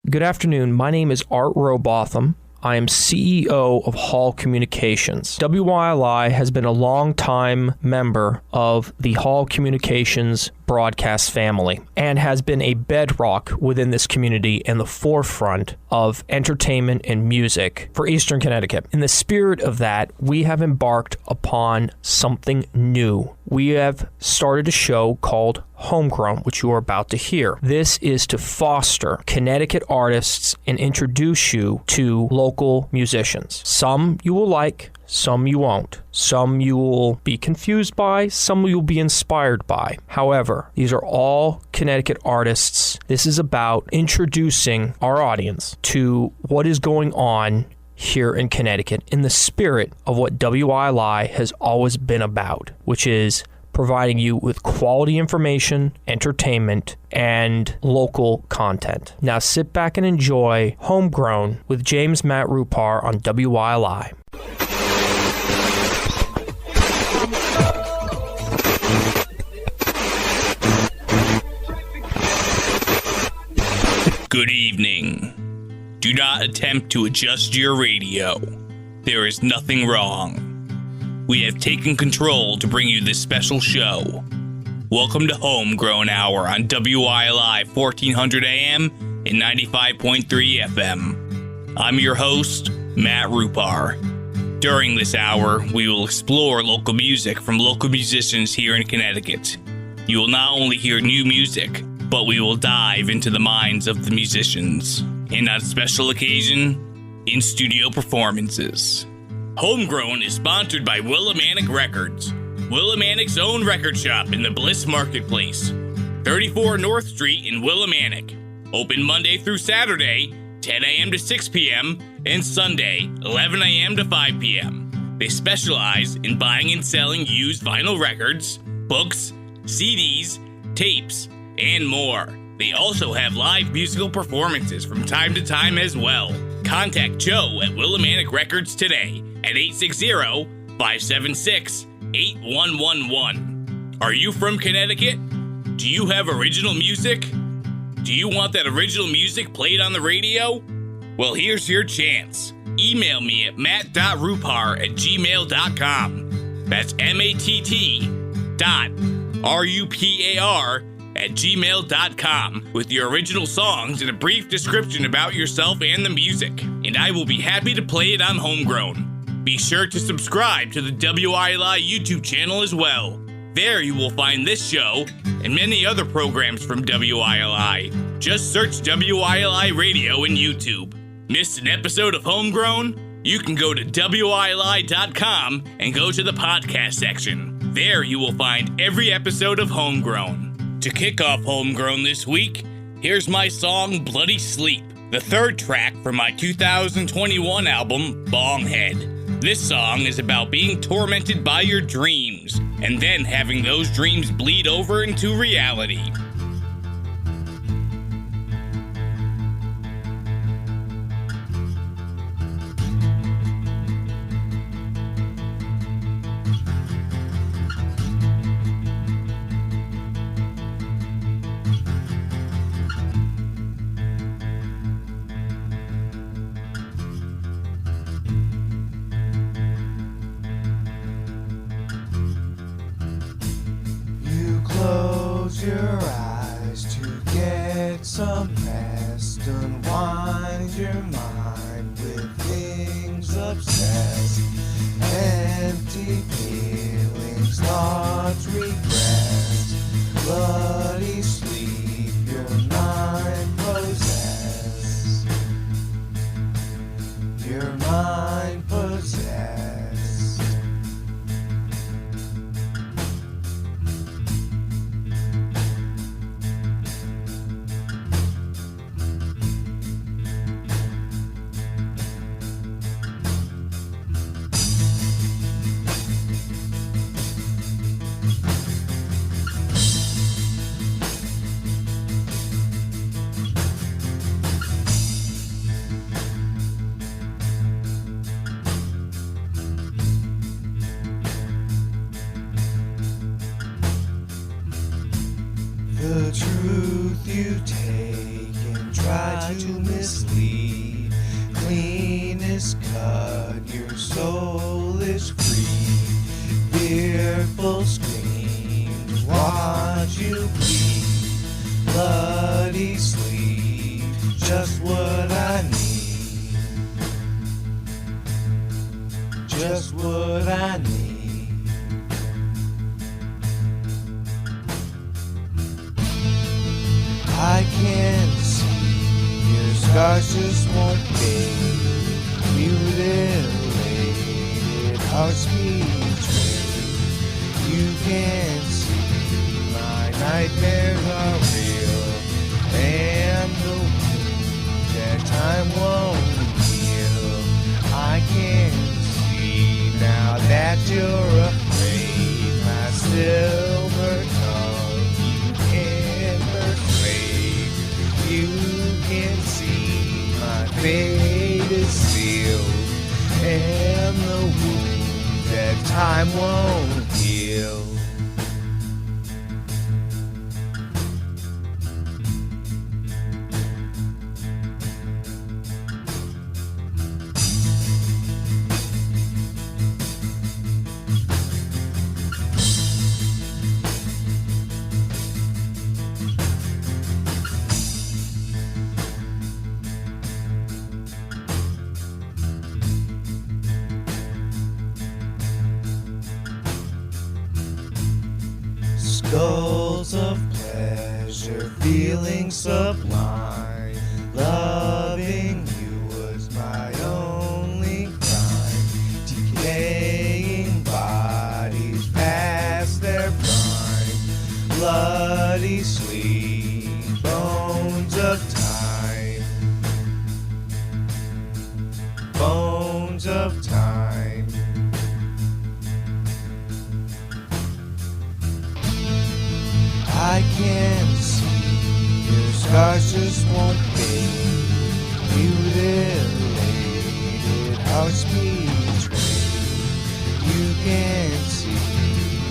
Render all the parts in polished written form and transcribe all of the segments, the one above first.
Good afternoon. My name is Art Robotham. I am CEO of Hall Communications. WYLI has been a long-time member of the Hall Communications broadcast family and has been a bedrock within this community and the forefront of entertainment and music for Eastern Connecticut. In the spirit of that, we have embarked upon something new. We have started a show called Homegrown, which you are about to hear. This is to foster Connecticut artists and introduce you to local musicians. Some you will like, some you won't. Some you will be confused by, some you'll be inspired by. However, these are all Connecticut artists. This is about introducing our audience to what is going on here in Connecticut in the spirit of what WILI has always been about, which is providing you with quality information, entertainment, and local content. Now sit back and enjoy Homegrown with James Matt Rupar on WILI. Good evening. Do not attempt to adjust your radio. There is nothing wrong. We have taken control to bring you this special show. Welcome to Homegrown Hour on WILI 1400 AM and 95.3 FM. I'm your host, Matt Rupar. During this hour, we will explore local music from local musicians here in Connecticut. You will not only hear new music, but we will dive into the minds of the musicians, and on special occasion, in-studio performances. Homegrown is sponsored by Willimantic Records, Willimantic's own record shop in the Bliss Marketplace, 34 North Street in Willimantic. Open Monday through Saturday, 10 a.m. to 6 p.m., and Sunday, 11 a.m. to 5 p.m. They specialize in buying and selling used vinyl records, books, CDs, tapes, and more. They also have live musical performances from time to time as well. Contact Joe at Willimantic Records today at 860-576-8111. Are you from Connecticut? Do you have original music? Do you want that original music played on the radio? Well, here's your chance. Email me at matt.rupar@gmail.com. That's matt.rupar@gmail.com with your original songs and a brief description about yourself and the music, and I will be happy to play it on Homegrown. Be sure to subscribe to the WILI YouTube channel as well. There you will find this show and many other programs from WILI. Just search WILI Radio in YouTube. Missed an episode of Homegrown? You can go to WILI.com and go to the podcast section. There you will find every episode of Homegrown. To kick off Homegrown this week, here's my song Bloody Sleep, the third track from my 2021 album, Bonghead. This song is about being tormented by your dreams, and then having those dreams bleed over into reality. Close your eyes to get some rest. Unwind your mind with things obsessed. Empty feelings, thoughts repressed. Bloody sleep, your mind possessed. Your mind possessed. mislead. Clean is cut, your soul is free. Fearful screams, watch you bleed. Bloody sleep, just what I need. Just what I need. I can see your scars just won't fade. Mutilated hearts betrayed. You can see my nightmares are real, and the wounds that time won't heal. I can see now that you're afraid. My silver tongue you can persuade. You can see my fate is sealed, and the wounds that time won't heal. Skulls of pleasure, feeling sublime. Loving you was my only crime. Decaying bodies past their prime. Bloody sleep, bones of time. Bones of time. I can see your scars just won't fade. Mutilated hearts betrayed. You can see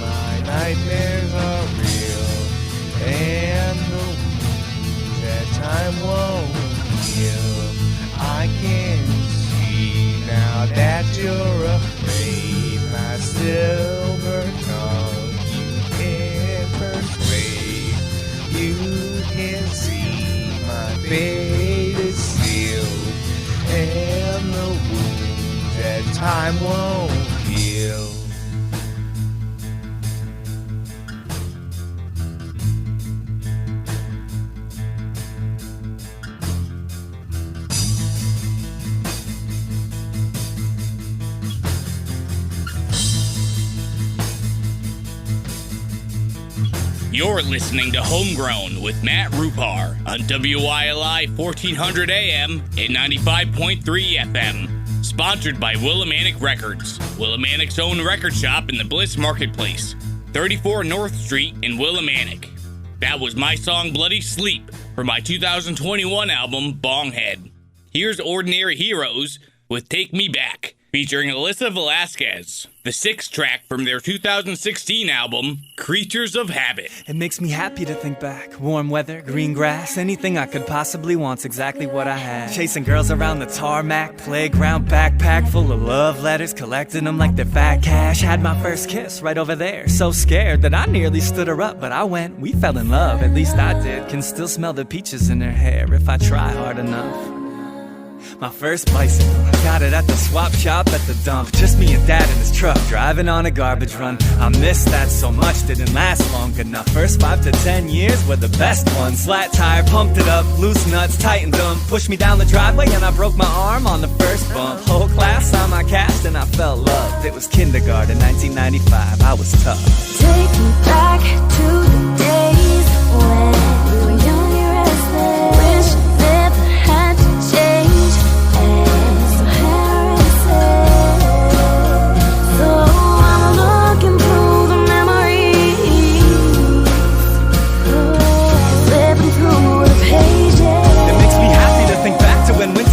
my nightmares are real, and the wounds that time won't heal. I can see now that you're afraid. My silver tongue you can persuade. You can see my fate is sealed, and the wounds that time won't heal. You're listening to Homegrown with Matt Rupar on WYLI 1400 AM and 95.3 FM. Sponsored by Willimantic Records, Willimantic's own record shop in the Bliss Marketplace, 34 North Street in Willimantic. That was my song Bloody Sleep from my 2021 album Bonghead. Here's Ordinary Heroes with Take Me Back, featuring Alisa Velasquez, the 6th track from their 2016 album, Creatures of Habit. It makes me happy to think back. Warm weather, green grass, anything I could possibly want's exactly what I had. Chasing girls around the tarmac, playground, backpack full of love letters, collecting them like they're fat cash. Had my first kiss right over there, so scared that I nearly stood her up, but I went, we fell in love, at least I did. Can still smell the peaches in her hair if I try hard enough. My first bicycle, got it at the swap shop at the dump. Just me and dad in his truck, driving on a garbage run. I missed that so much, didn't last long enough. First 5 to 10 years were the best ones. Flat tire, pumped it up, loose nuts, tightened them. Pushed me down the driveway and I broke my arm on the first bump. Whole class saw my cast and I felt loved. It was kindergarten, 1995, I was tough. Take me back to the days when we were young and restless. Wish never had to change.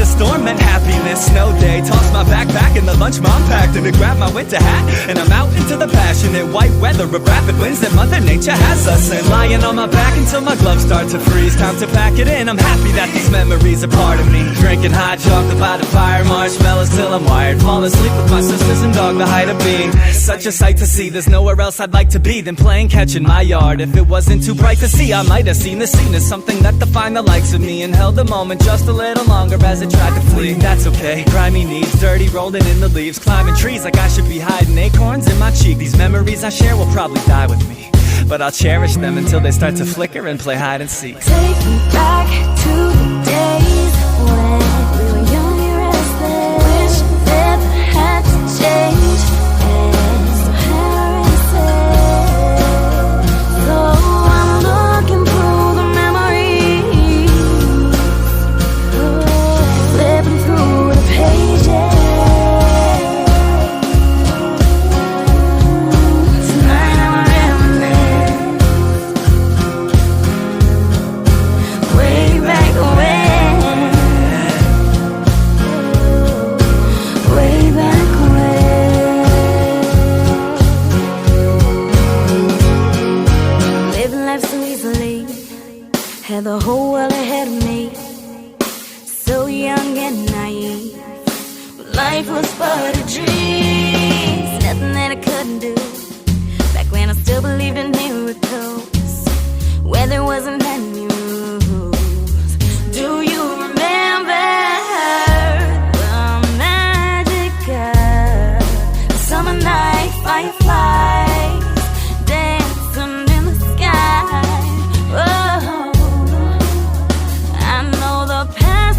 Storm meant happiness, snow day. Tossed my backpack in the lunch mom packed and to grab my winter hat. And I'm out into the pasture. passionate white weather of rapid winds that Mother Nature has us in. Lying on my back until my gloves start to freeze. Time to pack it in, I'm happy that these memories are part of me. Drinking hot chocolate by the fire, marshmallows till I'm wired. Fall asleep with my sisters and dog, the height of being. Such a sight to see, there's nowhere else I'd like to be than playing catch in my yard. If it wasn't too bright to see, I might have seen the scene as something that defined the likes of me, and held the moment just a little longer as it tried to flee. That's okay, grimy knees, dirty rolling in the leaves, climbing trees like I should be hiding acorns in my cheek. These memories I share will probably die with me, but I'll cherish them until they start to flicker and play hide and seek. Take me back to the days when we were young and restless. Wish never had to change, and so had I so I'm looking through the memories, flipping through the pages. Had the whole world ahead of me, so young and naive. Life was but a dream, nothing that I couldn't do. Back when I still believed in miracles, where there wasn't any rules. Do you remember the magic of the summer night fireflies dancing in the sky? Oh,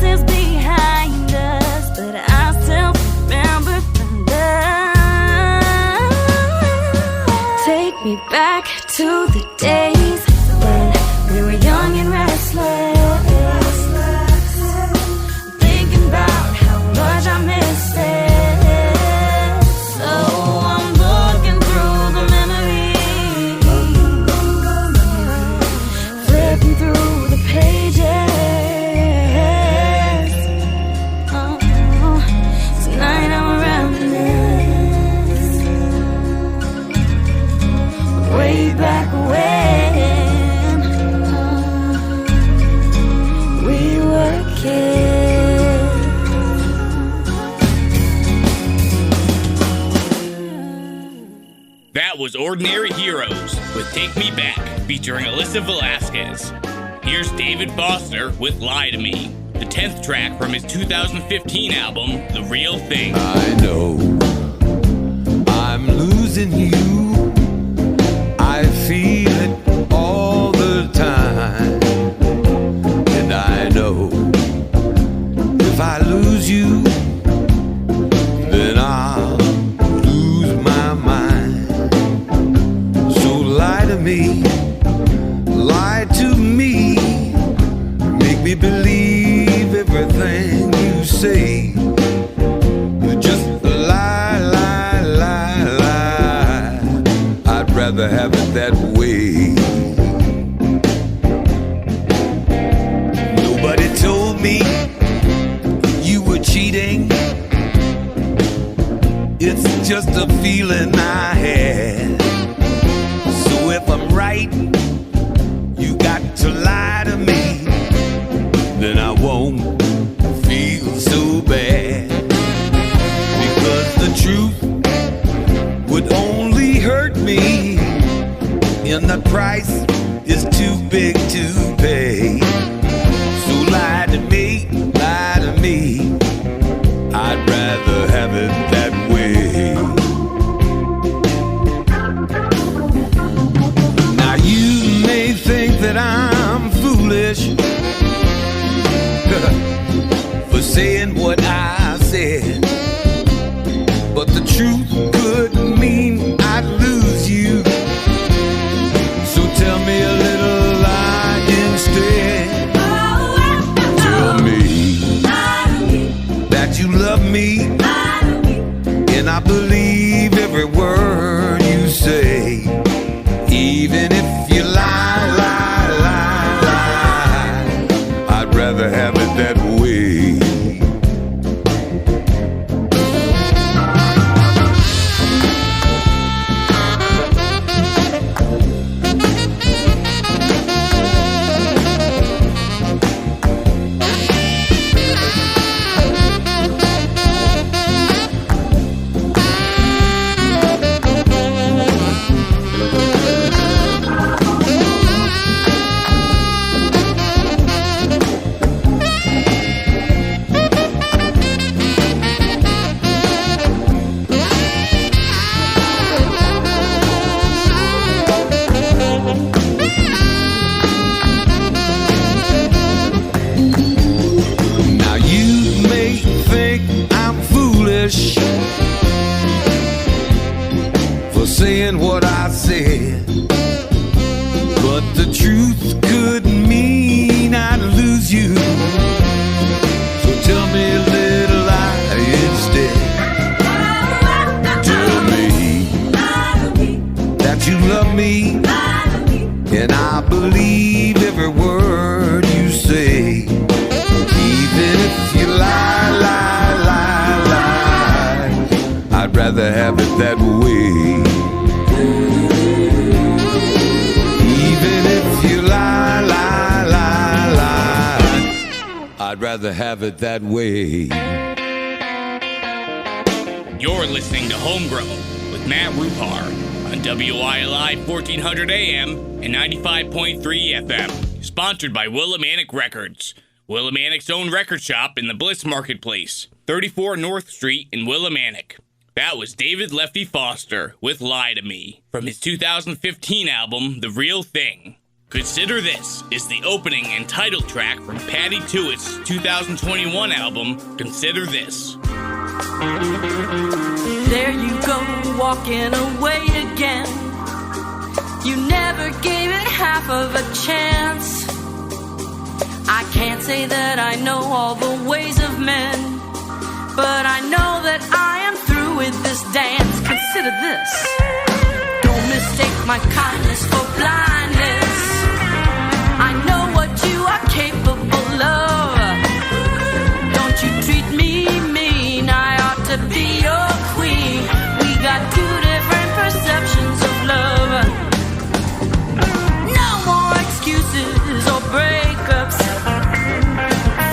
is behind us, but I still remember the love. Take me back to the days when we were young and restless. Thinking about how much I missed it. So I'm looking through the memories, flipping through the pages. Way back when we were kids. That was Ordinary Heroes with Take Me Back, featuring Alisa Velasquez. Here's David Foster with Lie to Me, the 10th track from his 2015 album, The Real Thing. I know I'm losing you. I feel it all the time, and I know if I lose you, then I'll lose my mind. So lie to me, make me believe everything you say. Just lie, lie, lie, lie. I'd rather have it that way. Nobody told me you were cheating. It's just a feeling I had. So if I'm right, you got to lie to me, then I won't feel so bad. Because the truth would only hurt me, and the price is too big to pay. So lie to me, lie to me. I'd rather have it that way. Now you may think that I'm foolish for saying what I said, but the truth could mean I'd lose you. So tell me a little lie instead. Tell me that you love me, and I believe every word you say. Even if you lie, lie, lie, lie, I'd rather have it that way. rather have it that way. Even if you lie, lie, lie, lie, I'd rather have it that way. You're listening to Homegrown with Matt Rupar on WILI 1400 AM and 95.3 FM. Sponsored by Willimantic Records. Willimantic's own record shop in the Bliss Marketplace, 34 North Street in Willimantic. That was David Lefty Foster with Lie to Me from his 2015 album, The Real Thing. Consider This is the opening and title track from Patty Tuite's 2021 album, Consider This. There you go, walking away again. You never gave it half of a chance. I can't say that I know all the ways of men, but I know that I am through with this dance. Consider this. Don't mistake my kindness for blindness. I know what you are capable of. Don't you treat me mean, I ought to be your queen. We got two different perceptions of love. No more excuses or breakups.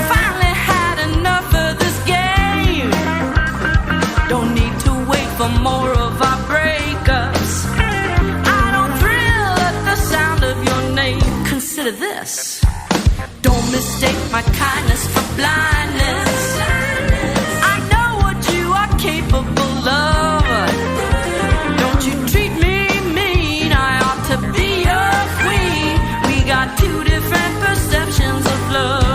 Finally had enough of this game. Don't need to wait for more of our breakups. I don't thrill at the sound of your name. Consider this. Don't mistake my kindness for blindness. I know what you are capable of. Don't you treat me mean, I ought to be your queen. We got two different perceptions of love.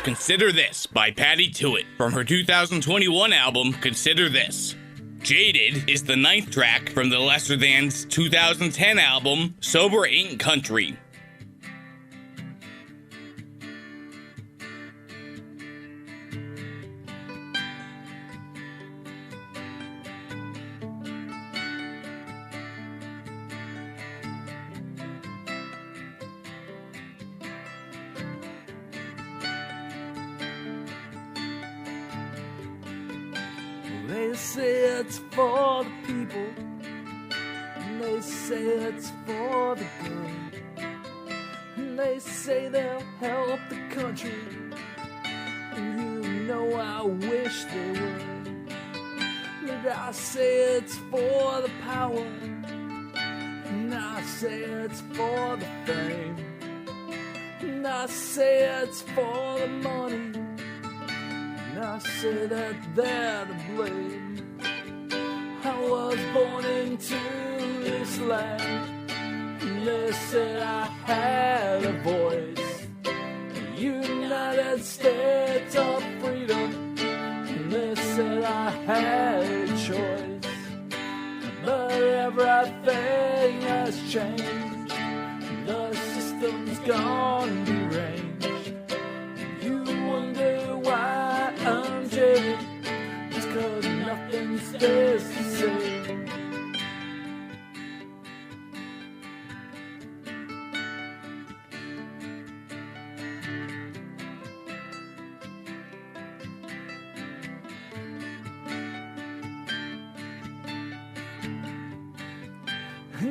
Consider This by Patty Tuite from her 2021 album, Consider This. Jaded is the 9th track from the Lesserthans' 2010 album, Sober Ain't Country. They say it's for the people, and they say it's for the good, and they say they'll help the country, and you know I wish they would. But I say it's for the power, and I say it's for the fame, and I say it's for the money, and I say that they're to blame. I was born into this land, and they said I had a voice. United States of freedom, and they said I had a choice. But everything has changed, the system's gone deranged. You wonder why I'm jaded, it's 'cause nothing stays the same.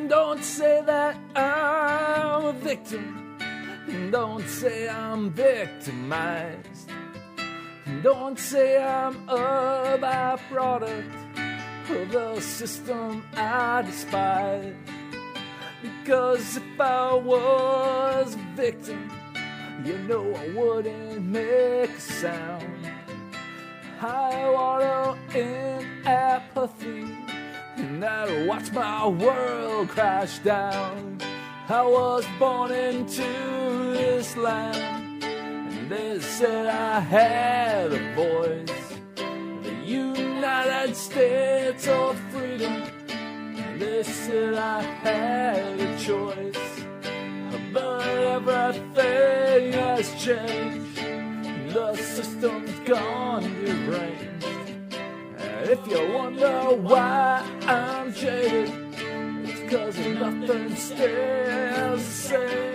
Don't say that I'm a victim. Don't say I'm victimized. Don't say I'm a byproduct of the system I despise. Because if I was a victim, you know I wouldn't make a sound. I wallow in apathy, and I'd watch my world crash down. I was born into this land, and they said I had a voice. The United States of freedom, and they said I had a choice. But everything has changed, the system's gone deranged. If you wonder why I'm jaded, it's 'cause nothing stays the same.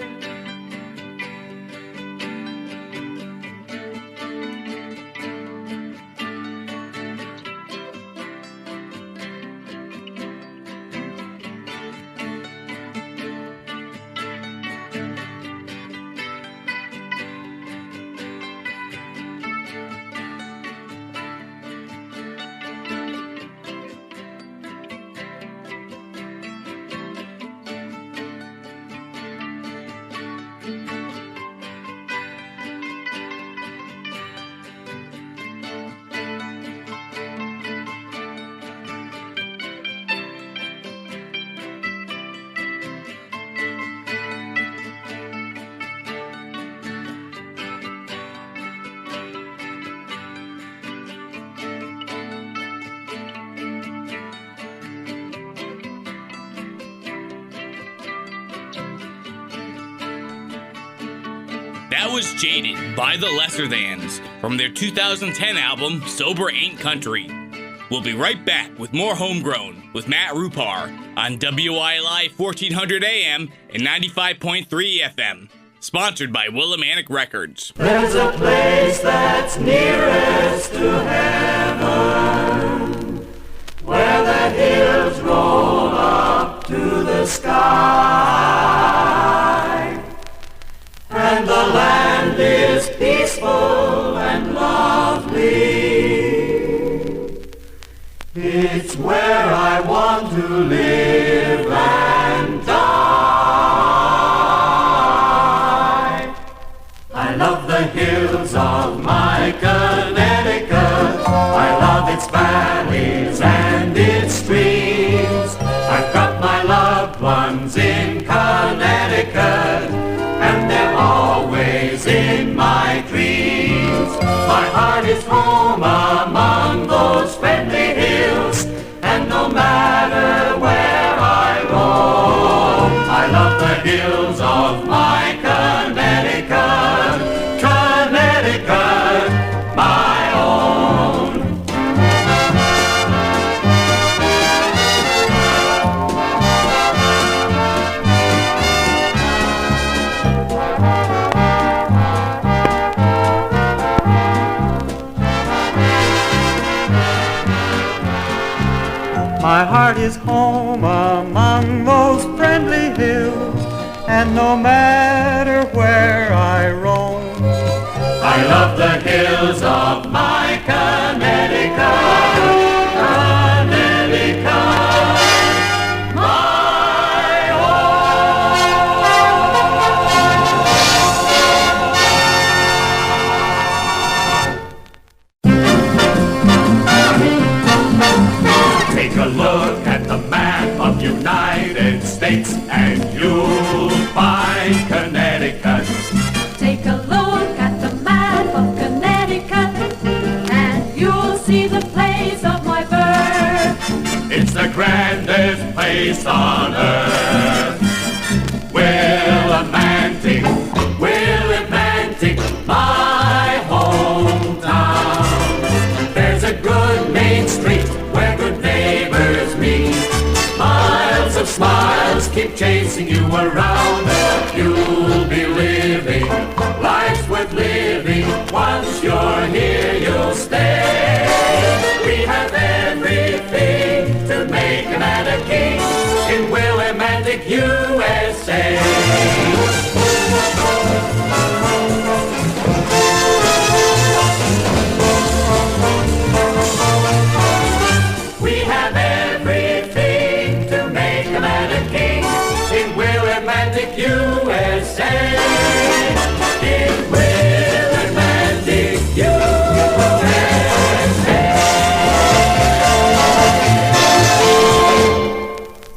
That was Jaded by the Lesserthans from their 2010 album, Sober Ain't Country. We'll be right back with more Homegrown with Matt Rupar on WILI 1400 AM and 95.3 FM. Sponsored by Willimantic Records. There's a place that's nearest to heaven, where the hills roll up to the sky, and the land is peaceful and lovely. It's where I want to live and die. I love the hills of my Connecticut. I love its valleys and its streams. I've got my loved ones in Connecticut, and they're always in my dreams. My heart is home among those friendly hills, and no matter where I roam, I love the hills of my Connecticut, Connecticut, my own. My heart is home among those friendly hills, and no matter where I roam, I love the hills of my Connecticut, Connecticut. place of my birth. It's the grandest place on earth. Willimantic, my hometown. There's a good main street where good neighbors meet. Miles of smiles keep chasing you around. You'll be living, life's worth living. Once you're here, you'll stay. We have everything to make a man a king in Willimantic, USA. We have everything to make a man a king in Willimantic, USA. In Willimantic, USA.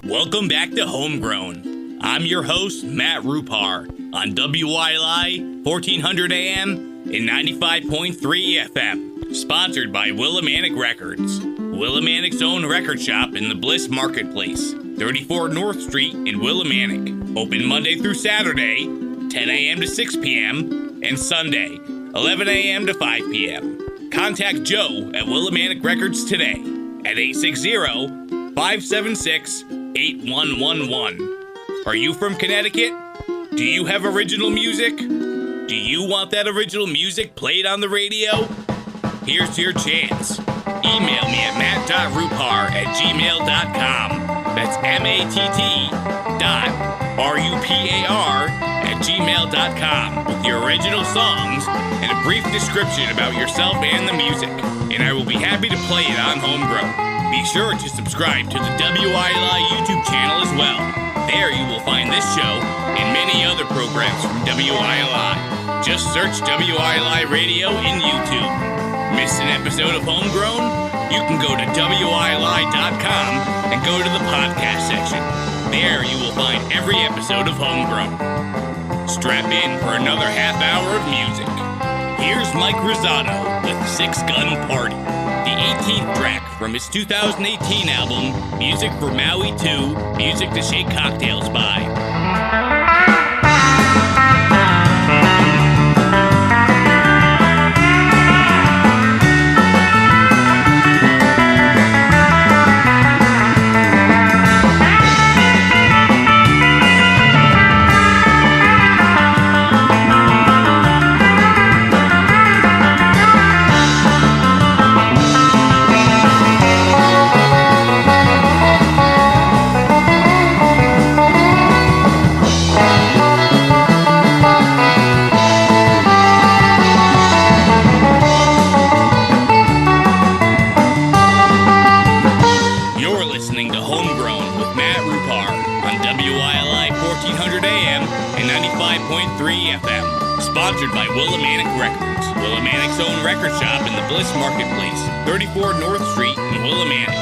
Welcome back to Homegrown. I'm your host, Matt Rupar, on WILI 1400 AM and 95.3 FM. Sponsored by Willimantic Records. Willimantic's own record shop in the Bliss Marketplace, 34 North Street in Willimantic. Open Monday through Saturday, 10 a.m. to 6 p.m. and Sunday, 11 a.m. to 5 p.m. Contact Joe at Willimantic Records today at 860-576-8111. Are you from Connecticut? Do you have original music? Do you want that original music played on the radio? Here's your chance. Email me at matt.rupar@gmail.com. That's matt.rupar@gmail.com with your original songs and a brief description about yourself and the music, and I will be happy to play it on Homegrown. Be sure to subscribe to the WILI YouTube channel as well. There you will find this show and many other programs from WILI. Just search WILI Radio in YouTube. Miss an episode of Homegrown? You can go to WILI.com and go to the podcast section. There you will find every episode of Homegrown. Strap in for another half hour of music. Here's Mike Rosado with Six Gun Party, the 18th track from his 2018 album, Music for Maui 2, Music to Shake Cocktails By. Sponsored by Willimantic Records, Willimantic's own record shop in the Bliss Marketplace, 34 North Street in Willimantic.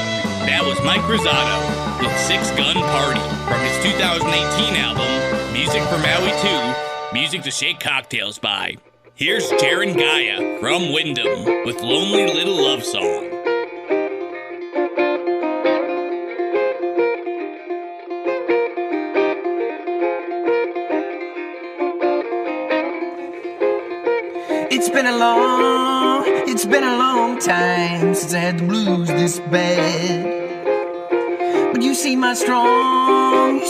That was Mike Rosado with Six Gun Party from his 2018 album, Music for Maui 2, Music to Shake Cocktails By. Here's Jaron Gaia from Wyndham with Lonely Little Love Song. It's been a long time since I had the blues this bad. But you see my strong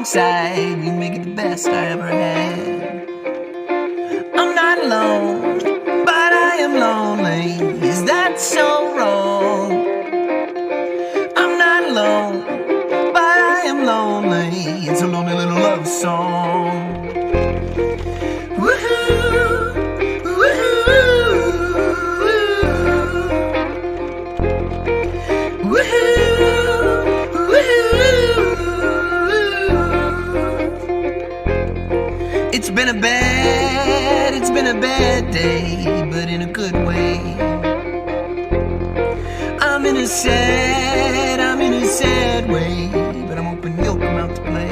side. You make it the best I ever had. I'm not alone, but I am lonely. Is that so wrong? I'm not alone, but I am lonely. It's a lonely little love song. Woohoo! It's been a bad day, but in a good way. I'm in a sad way, but I'm hoping you'll come out to play.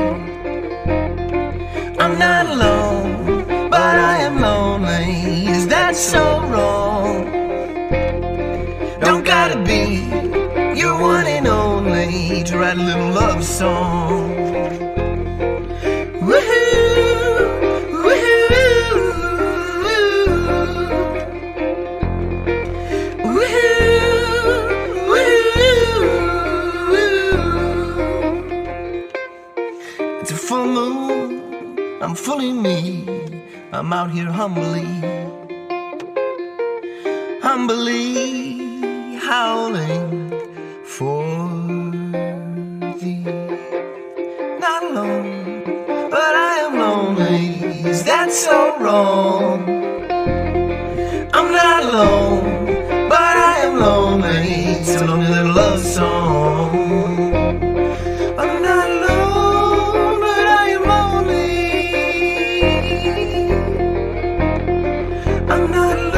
I'm not alone, but I am lonely. Is that so wrong? Don't got try to be your one and only, to write a little love song. Woohoo, woohoo, woohoo, woohoo. It's a full moon, I'm fully me, I'm out here humbly howling for thee. Not alone, but I am lonely. Is that so wrong? I'm not alone, but I am lonely. It's a lonely little love song. I'm not alone, but I am lonely. I'm not alone.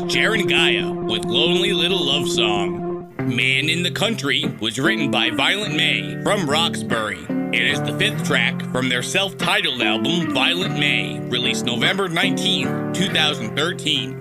Jaron Gaia with Lonely Little Love Song. Man in the Country was written by Violent May from Roxbury. It is the 5th track from their self-titled album, Violent May, released November 19, 2013.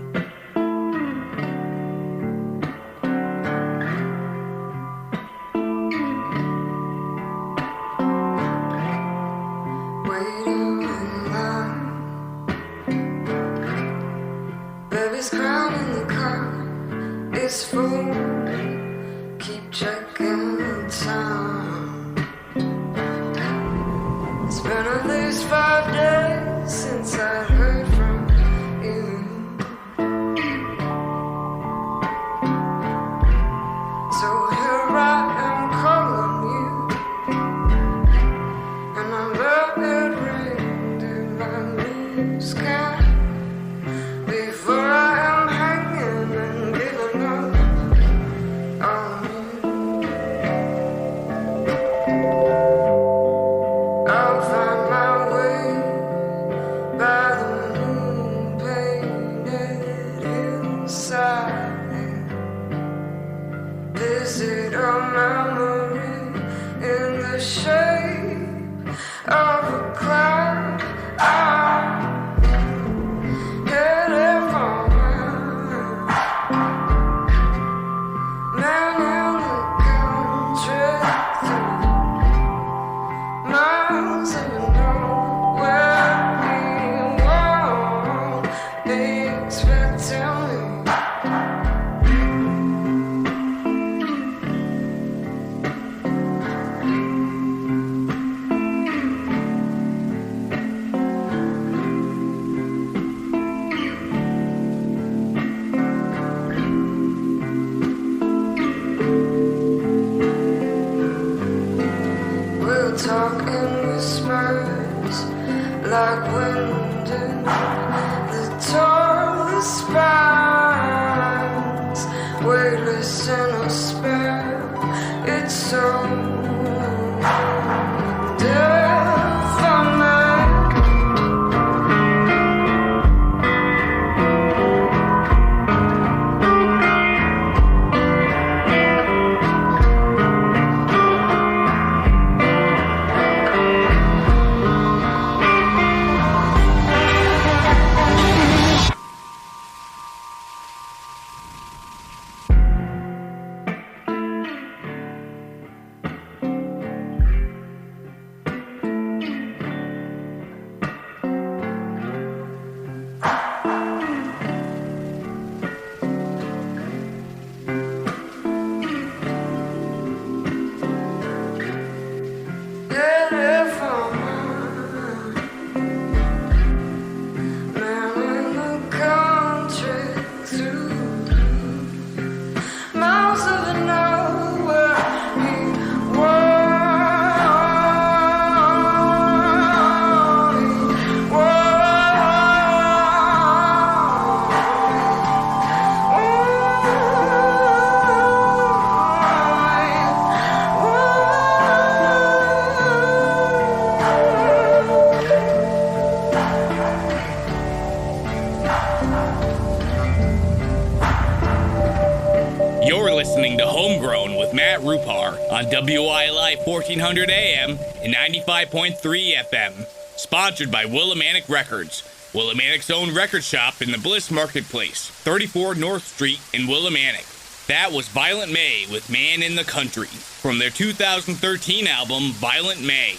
Homegrown with Matt Rupar on WILI 1400 AM and 95.3 FM. Sponsored by Willimantic Records, Willimantic's own record shop in the Bliss Marketplace, 34 North Street in Willimantic. That was Violent May with Man in the Country from their 2013 album Violent May.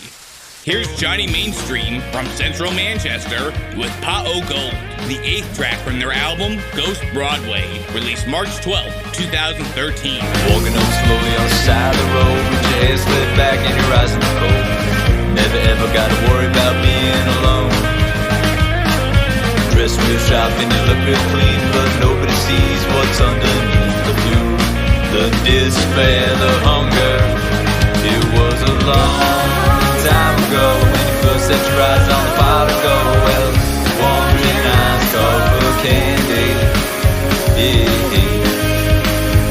Here's Johnny Mainstream from Central Manchester with Pa O Gold, the 8th track from their album Ghost Broadway, released March 12, 2013. Walking up slowly on the side of the road with your head slid back and your eyes in the cold. Never ever gotta worry about being alone. Dress real sharp and you look real clean, but nobody sees what's underneath the blue. The despair, the hunger, it was a long time ago when you first set your eyes on the pot of gold. Well, wandering eyes covered candy. Yeah,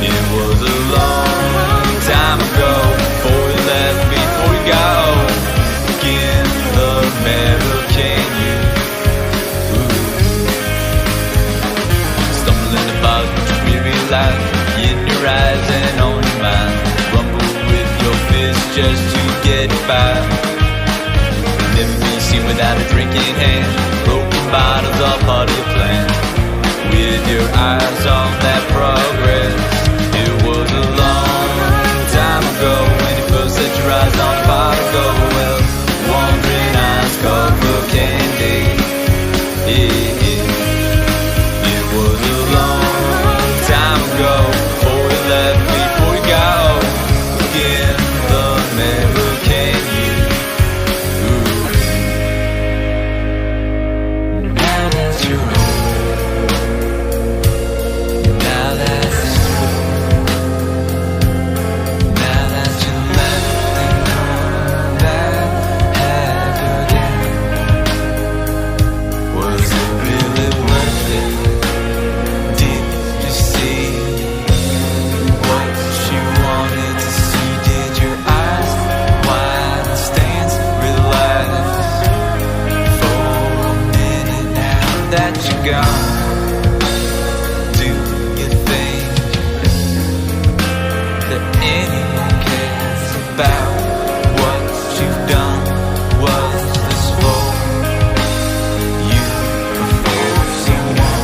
it was a long time ago before you left, before you got home. Again, love never can you. Stumbling about your weary life in your eyes and on your mind. Rumble with your fists just to get by. Never be seen without a drink in hand. Broken bottles are part of your plan. With your eyes on that progress. It was a long time ago when you first set your eyes on the pot of gold. Well, wandering eyes covered candy. It was a long time ago before you left, before you got home. Again, love never can you. Now that you're old, now that it's through, now that you left and come back again, was it really worth it? Did you see what you wanted to see? Did your eyes wide and stance relax for a minute now that you're gone? Do you think that anyone cares about what you've done? Was this for you or for someone?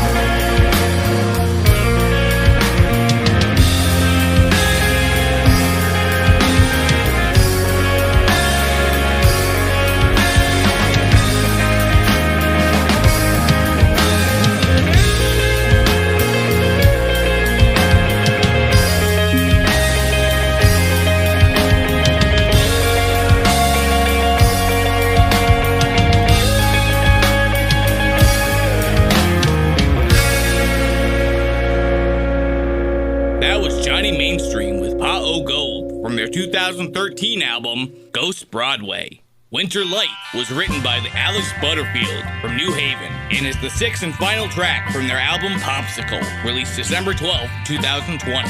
That was Johnny Mainstream with Pa O Gold from their 2013 album Ghost Broadway. Winter Light was written by the Alice Butterfield from New Haven and is the 6th and final track from their album Popsicle, released December 12, 2020.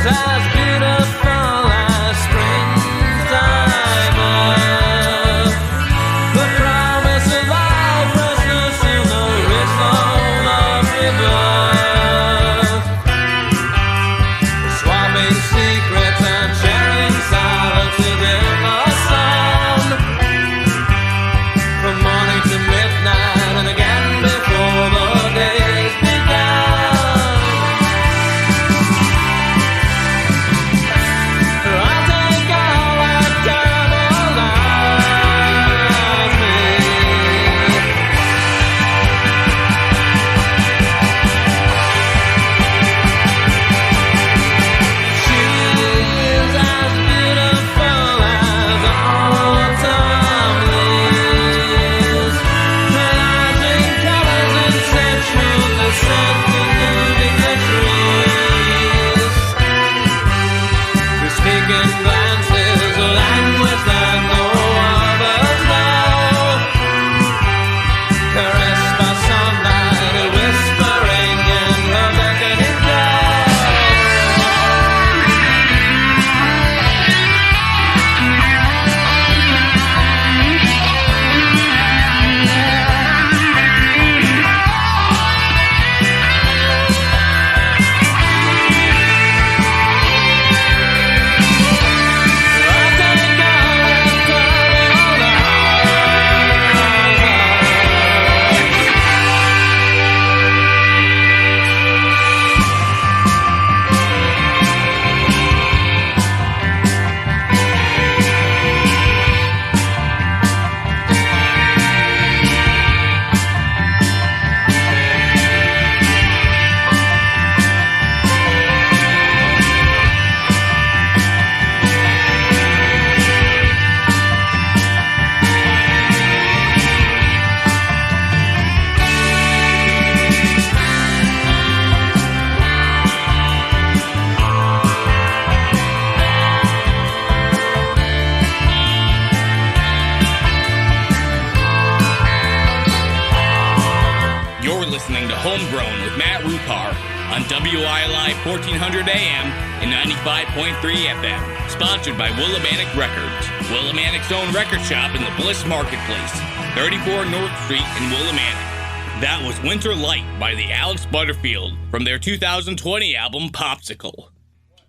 as beautiful as spring's diamond. on WILI 1400 AM and 95.3 FM. Sponsored by Willimantic Records, Willimantic's own record shop in the Bliss Marketplace, 34 North Street in Willimantic. That was Winter Light by the Alex Butterfield from their 2020 album Popsicle.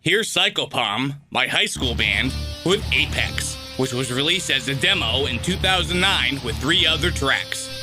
Here's Psychopalm, my high school band, with Apex, which was released as a demo in 2009 with 3 other tracks.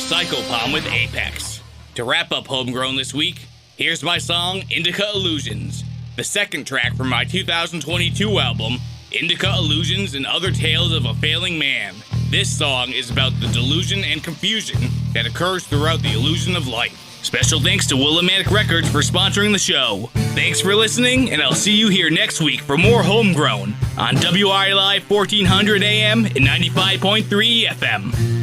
Psychopalm with Apex. To wrap up Homegrown this week, here's my song, Indica Illusions, the second track from my 2022 album, Indica Illusions and Other Tales of a Failing Man. This song is about the delusion and confusion that occurs throughout the illusion of life. Special thanks to Willimantic Records for sponsoring the show. Thanks for listening, and I'll see you here next week for more Homegrown on WILI 1400 AM and 95.3 FM.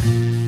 Thank you.